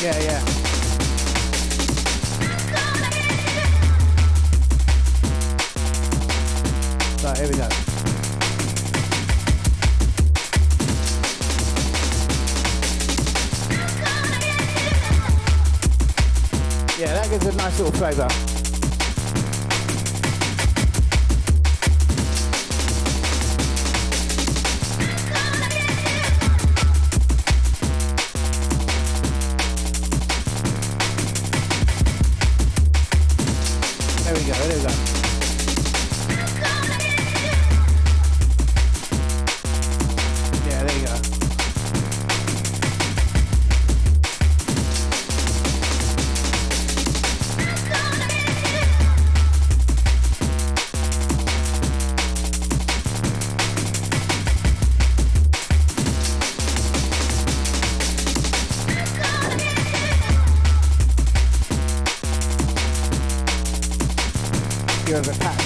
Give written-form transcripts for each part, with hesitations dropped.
Yeah, yeah. Right, here we go. Yeah, that gives a nice little flavour. There we go, there we go. Yeah, there you go. Of a pattern.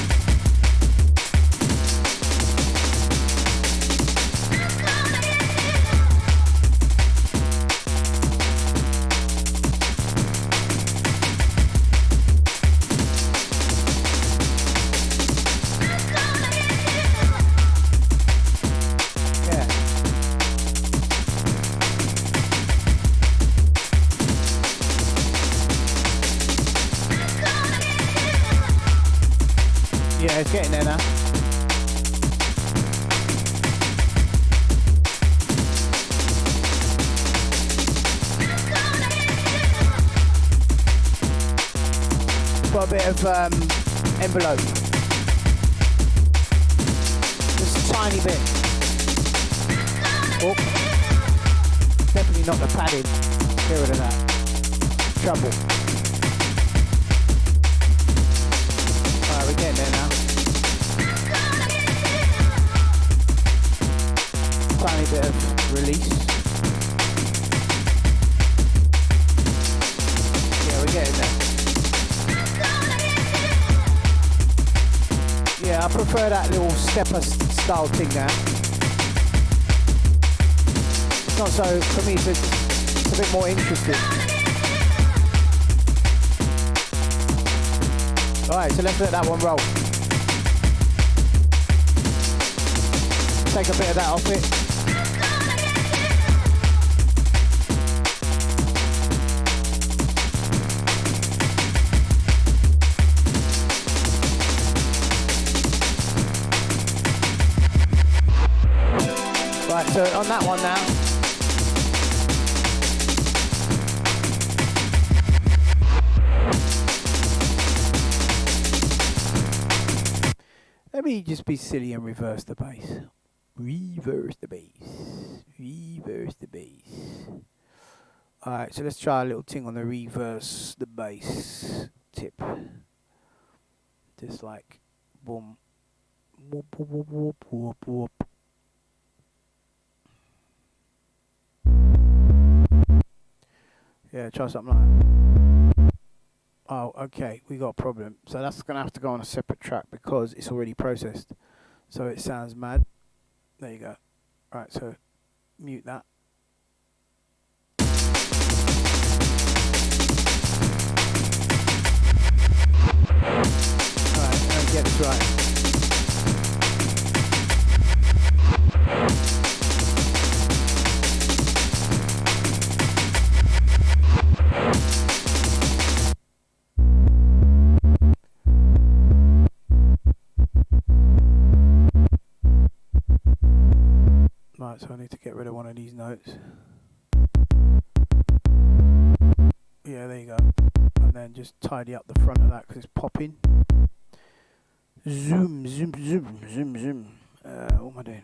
Yeah, it's getting there now. Got a bit of envelope. Just a tiny bit. Oh. Definitely not the padding. Get rid of that. Trouble. Alright, we're getting there now. Tiny bit of release. Yeah, we're getting there. Yeah, I prefer that little stepper style thing now. It's not so, for me, it's a bit more interesting. Alright, so let's let that one roll. Take a bit of that off it. Right, so on that one now. Let me just be silly and reverse the bass. Reverse the bass. Reverse the bass. Alright, so let's try a little thing on the reverse the bass tip. Just like boom. Whoop, whoop, whoop, whoop, whoop, whoop. Yeah, try something like that. Oh, okay, we got a problem. So that's going to have to go on a separate track because it's already processed. So it sounds mad. There you go. Right, so mute that. Alright, let me get this right. Right, so I need to get rid of one of these notes. Yeah, there you go. And then just tidy up the front of that because it's popping. Zoom, zoom, zoom, zoom, zoom. What am I doing?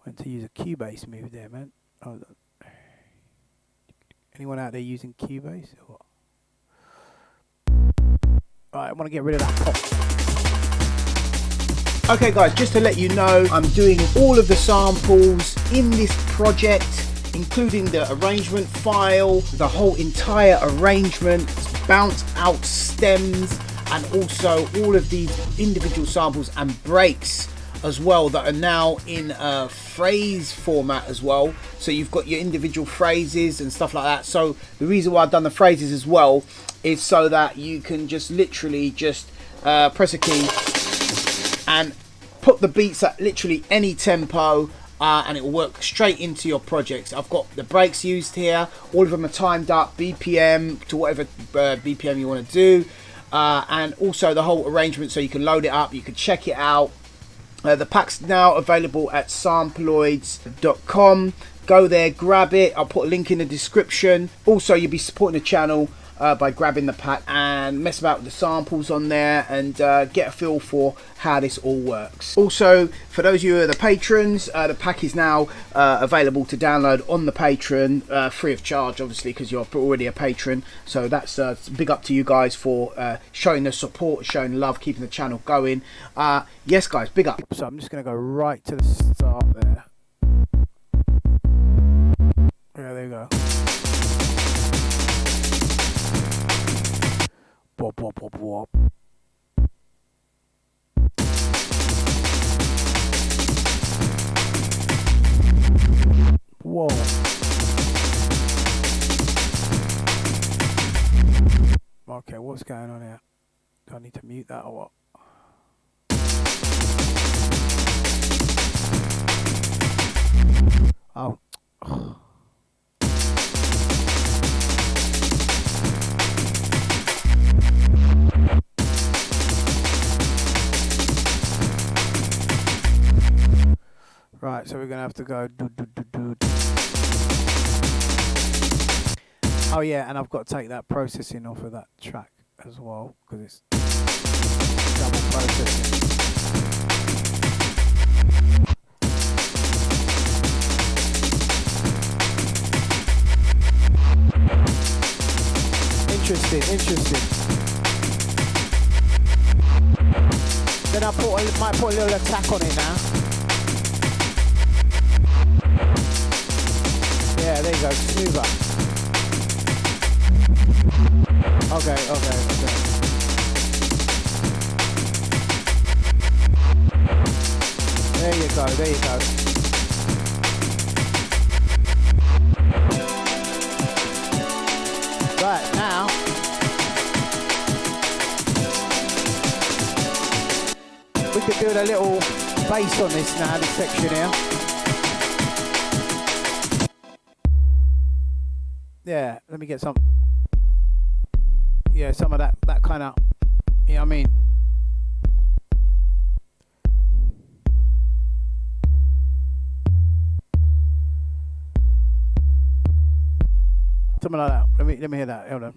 Went to use a Cubase move there, man. Oh, anyone out there using Cubase? Or right, I want to get rid of that pop. Okay guys, just to let you know, I'm doing all of the samples in this project, including the arrangement file, the whole entire arrangement, bounce out stems, and also all of these individual samples and breaks as well that are now in a phrase format as well. So you've got your individual phrases and stuff like that. So the reason why I've done the phrases as well is so that you can just literally just press a key and put the beats at literally any tempo, and it will work straight into your projects. I've got the breaks used here. All of them are timed up, BPM to whatever BPM you want to do, and also the whole arrangement, so you can load it up, you can check it out. The pack's now available at samploids.com. Go there, grab it. I'll put a link in the description. Also, you'll be supporting the channel by grabbing the pack and mess about with the samples on there and get a feel for how this all works. Also, for those of you who are the patrons, the pack is now available to download on the Patreon, free of charge, obviously, because you're already a patron. So that's big up to you guys for showing the support, showing love, keeping the channel going. Yes, guys, big up. So I'm just going to go right to the start there. Yeah, there you go. Wop, wop, wop, wop. Whoa. Okay, what's going on here? Do I need to mute that or what? Oh. Right, so we're gonna have to go do. Oh yeah, and I've got to take that processing off of that track as well, because it's double processing. Interesting. Then I might put a little attack on it now. Yeah, there you go, smoother. Okay. There you go. Right, now we could do a little bass on this now, this section here. Yeah, let me get some. Yeah, some of that kind of, you know what I mean? Something like that. Let me hear that. Hold on.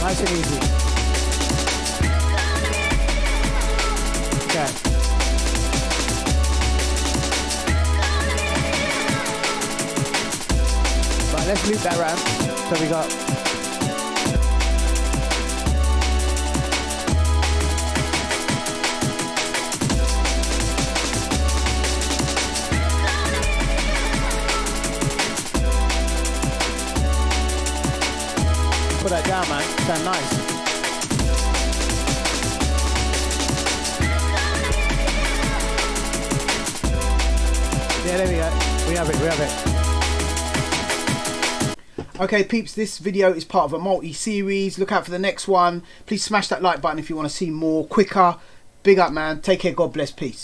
Nice and easy. Okay. Right, let's loop that round. So we got. Put that down, man. Sound nice. Yeah, there we go. We have it. Okay, peeps, this video is part of a multi-series. Look out for the next one. Please smash that like button if you want to see more quicker. Big up, man. Take care. God bless. Peace.